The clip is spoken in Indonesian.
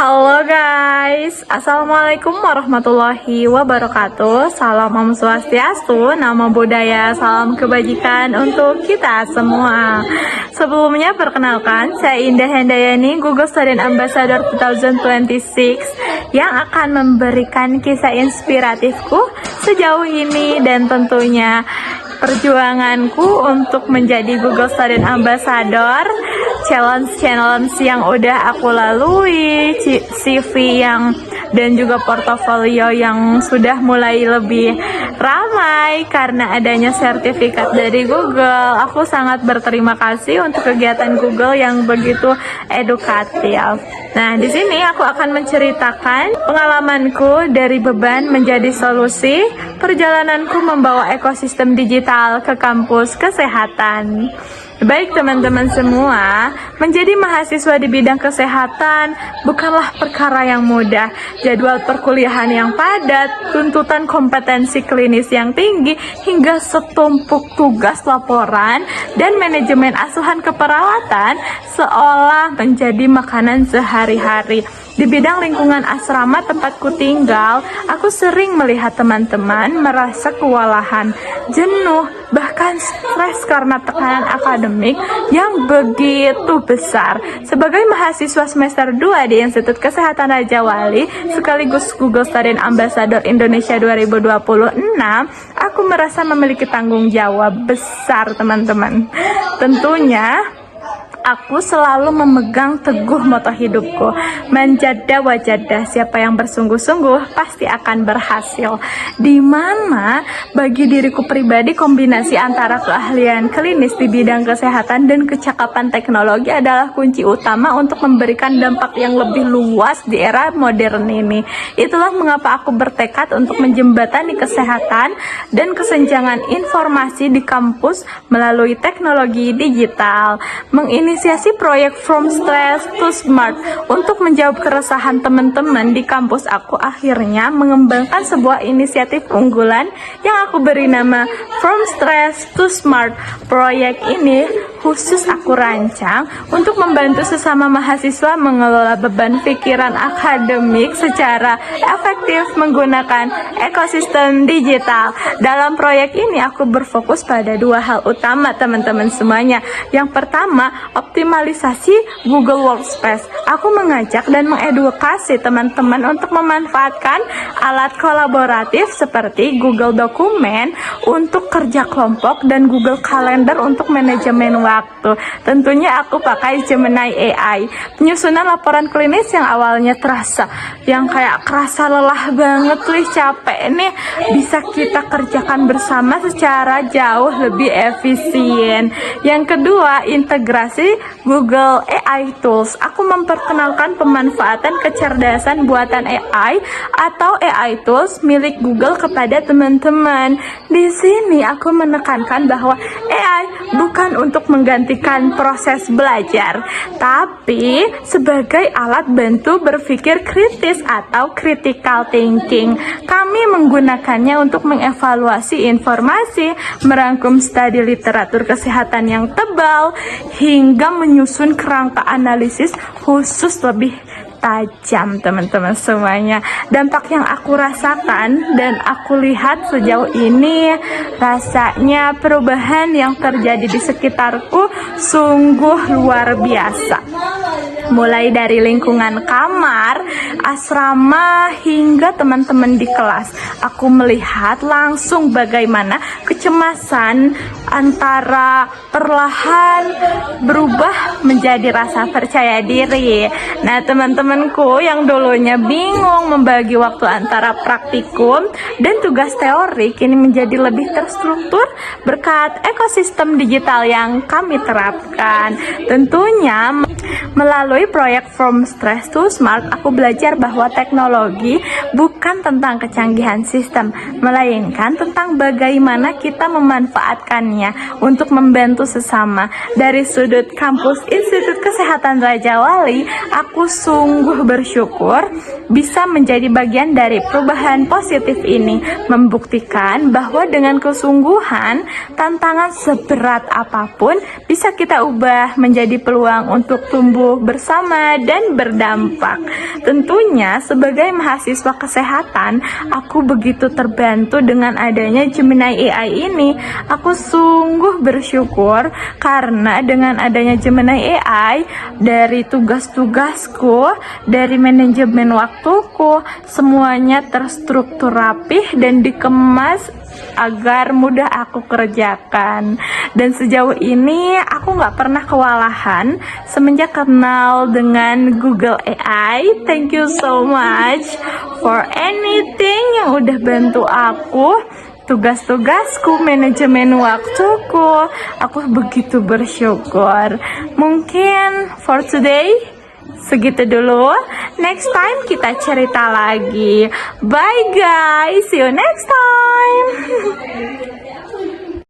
Halo guys, Assalamualaikum warahmatullahi wabarakatuh. Salam Om Swastiastu, nama budaya, salam kebajikan untuk kita semua. Sebelumnya perkenalkan, saya Indah Handayani, Google Student Ambassador 2026 yang akan memberikan kisah inspiratifku sejauh ini dan tentunya perjuanganku untuk menjadi Google Student Ambassador, challenge yang udah aku lalui, CV dan juga portofolio yang sudah mulai lebih ramai karena adanya sertifikat dari Google. Aku sangat berterima kasih untuk kegiatan Google yang begitu edukatif. Nah, di sini aku akan menceritakan pengalamanku dari beban menjadi solusi, perjalananku membawa ekosistem digital ke kampus kesehatan. Baik teman-teman semua, menjadi mahasiswa di bidang kesehatan bukanlah perkara yang mudah. Jadwal perkuliahan yang padat, tuntutan kompetensi klinis yang tinggi, hingga setumpuk tugas laporan dan manajemen asuhan keperawatan seolah menjadi makanan sehari-hari. Di bidang lingkungan asrama tempatku tinggal, aku sering melihat teman-teman merasa kewalahan, jenuh, bahkan stres karena tekanan akademik yang begitu besar. Sebagai mahasiswa semester 2 di Institut Kesehatan Raja Wali, sekaligus Google Student Ambassador Indonesia 2026, aku merasa memiliki tanggung jawab besar, teman-teman. Tentunya aku selalu memegang teguh moto hidupku, manjada wajada, siapa yang bersungguh-sungguh pasti akan berhasil. Di mana bagi diriku pribadi kombinasi antara keahlian klinis di bidang kesehatan dan kecakapan teknologi adalah kunci utama untuk memberikan dampak yang lebih luas di era modern ini. Itulah mengapa aku bertekad untuk menjembatani kesehatan dan kesenjangan informasi di kampus melalui teknologi digital. Menginisiasi proyek From Stress to Smart untuk menjawab keresahan teman-teman di kampus. Aku akhirnya mengembangkan sebuah inisiatif unggulan yang aku beri nama From Stress to Smart. Proyek ini khusus aku rancang untuk membantu sesama mahasiswa mengelola beban pikiran akademik secara efektif menggunakan ekosistem digital. Dalam proyek ini aku berfokus pada dua hal utama, teman-teman semuanya. Yang pertama, optimalisasi Google Workspace. Aku mengajak dan mengedukasi teman-teman untuk memanfaatkan alat kolaboratif seperti Google Dokumen untuk kerja kelompok dan Google Calendar untuk manajemen waktu. Tentunya aku pakai Gemini AI. Penyusunan laporan klinis yang awalnya kerasa lelah banget, capek nih, bisa kita kerjakan bersama secara jauh lebih efisien. Yang kedua, integrasi Google AI Tools. Aku memperkenalkan pemanfaatan kecerdasan buatan AI atau AI Tools milik Google kepada teman-teman. Di sini aku menekankan bahwa AI bukan untuk menggantikan proses belajar, tapi sebagai alat bantu berpikir kritis atau critical thinking. Kami menggunakannya untuk mengevaluasi informasi, merangkum studi literatur kesehatan yang tebal, hingga menyusun kerangka analisis khusus lebih tajam, teman-teman semuanya. Dampak yang aku rasakan dan aku lihat sejauh ini, rasanya perubahan yang terjadi di sekitarku sungguh luar biasa. Mulai dari lingkungan kamar, asrama, hingga teman-teman di kelas. Aku melihat langsung bagaimana kecemasan antara perlahan berubah menjadi rasa percaya diri. Nah, teman-temanku yang dulunya bingung membagi waktu antara praktikum dan tugas teori kini menjadi lebih terstruktur berkat ekosistem digital yang kami terapkan. Tentunya melalui proyek From Stress to Smart, aku belajar bahwa teknologi bukan tentang kecanggihan sistem, melainkan tentang bagaimana kita memanfaatkannya untuk membantu sesama. Dari sudut kampus Institut Kesehatan Raja Wali, aku sungguh bersyukur bisa menjadi bagian dari perubahan positif ini, membuktikan bahwa dengan kesungguhan, tantangan seberat apapun bisa kita ubah menjadi peluang untuk tumbuh bersama bersama dan berdampak. Tentunya sebagai mahasiswa kesehatan, aku begitu terbantu dengan adanya Gemini AI ini. Aku sungguh bersyukur karena dengan adanya Gemini AI, dari tugas-tugasku, dari manajemen waktuku, semuanya terstruktur rapih dan dikemas agar mudah aku kerjakan. Dan sejauh ini aku nggak pernah kewalahan semenjak kenal dengan Google AI. Thank you so much for anything yang udah bantu aku, tugas-tugasku, manajemen waktuku. Aku begitu bersyukur. Mungkin for today segitu dulu. Next time kita cerita lagi. Bye guys, see you next time.